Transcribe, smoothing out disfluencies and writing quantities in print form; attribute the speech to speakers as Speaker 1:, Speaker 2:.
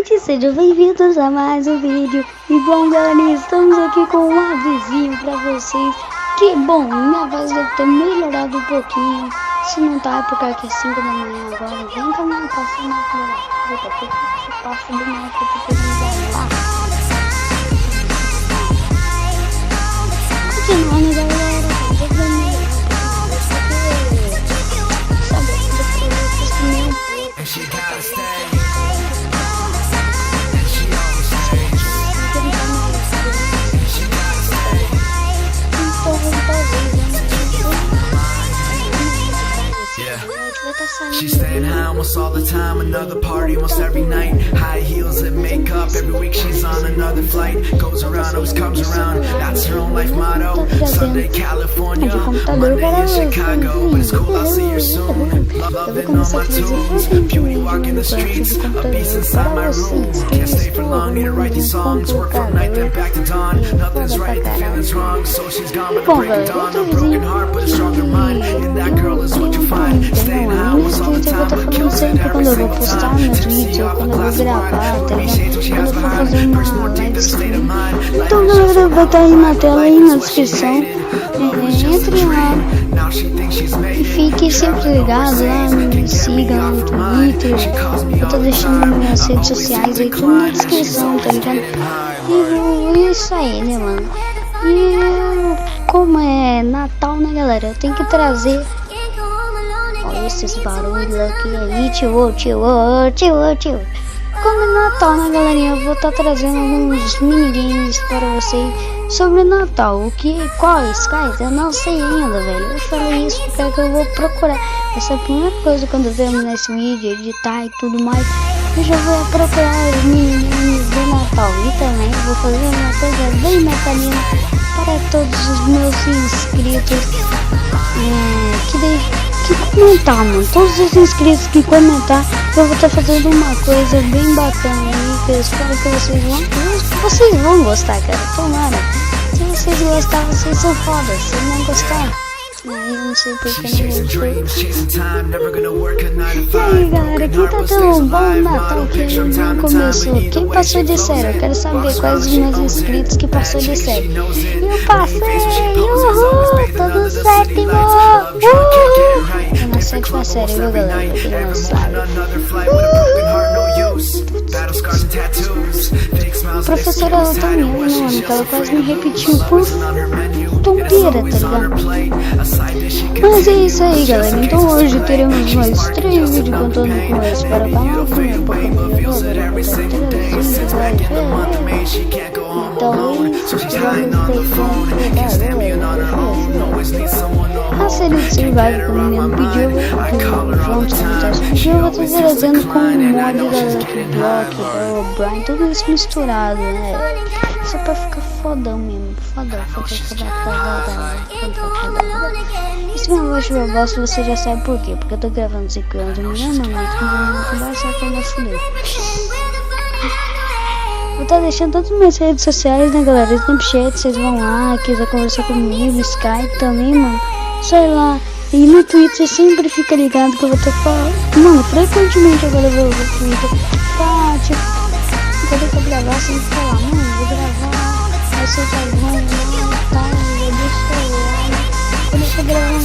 Speaker 1: gente, sejam bem-vindos a mais um vídeo. E bom, galerinha, estamos aqui com um avisinho pra vocês. Que bom, minha voz deve ter melhorado um pouquinho. Se não tá, é porque aqui é 5 da manhã agora. Vem caminhando, passando na câmera. Porque eu passo do mal que eu tô lá. Continuando, galera.
Speaker 2: She's staying high almost all the time, another party almost every night. High heels and makeup, every week she's on another flight. Goes around, always comes around, that's her own life motto. Sunday California, Monday in Chicago, but it's cool, I'll see her soon. Loving all my tunes, beauty walking the streets, a beast inside my room. Can't stay for long, need to write these songs. Work from night then back to dawn, nothing's right, the feeling's wrong. So she's gone but the break of dawn. A broken heart but a stronger mind, and that girl is what you find. Staying high almost all the time, but kills it every single time. Tipsy off a glass of wine, when he shades what she has behind. Burst more deep than a state of mind.
Speaker 1: Então, galera, vai estar aí na tela, aí na descrição. Entre lá e fique sempre ligado lá, me siga lá no Twitter. Eu tô deixando minhas redes sociais aí tudo na descrição, tá ligado? E isso aí, né, mano? E como é Natal, né, galera? Eu tenho que trazer. Olha esses barulhos aqui aí, tio. Como é Natal, né, galerinha? Eu vou estar trazendo alguns minigames para vocês sobre Natal. Quais? Eu não sei ainda, velho. Eu falei isso porque eu vou procurar. Essa é a primeira coisa quando eu terminar esse vídeo, editar e tudo mais. Eu já vou procurar os minigames do Natal. E também vou fazer uma coisa bem natalina para todos os meus inscritos. Que comentar, mano. Todos os inscritos que comentar, eu vou estar fazendo uma coisa bem bacana aí, que eu espero que vocês vão gostar, cara. Tomara. Se vocês gostarem, vocês são foda. Se não gostar, aí eu não sei porque não gostou. E aí, galera, quem tá tendo um bom Natal que não começou? Quem passou de série? Eu quero saber quais os meus inscritos que passou de série. Eu passei, tô no sétimo, tô na sétima série, viu, galera? Quem não sabe. A professora ela tá me mano, que ela quase me repetiu por tonteira, tá ligado? Mas é isso aí, galera. Então hoje teremos mais 3 vídeos contando com eles para o canal. A série de Survival que o menino pediu, eu vou estar trazendo com o mod, galera, Block, Brian, tudo isso misturado, né? Só pra ficar fodão mesmo, fodão. E se minha voz estiver bosta, você já sabe por quê. Porque eu tô gravando 5 anos, não vou conversar com meu filho. Vou estar deixando todas as minhas redes sociais, né, galera? Snapchat, vocês vão lá, quiser conversar comigo, Skype também, mano. Só ir lá. E no Twitter sempre fica ligado que eu vou estar falando. Mano, frequentemente agora eu vou no Twitter. Tá, tipo, quando eu gravar, sempre falar, mano, vou gravar. Aí vocês já vão lá, tá, eu deixo lá. Quando eu tô gravando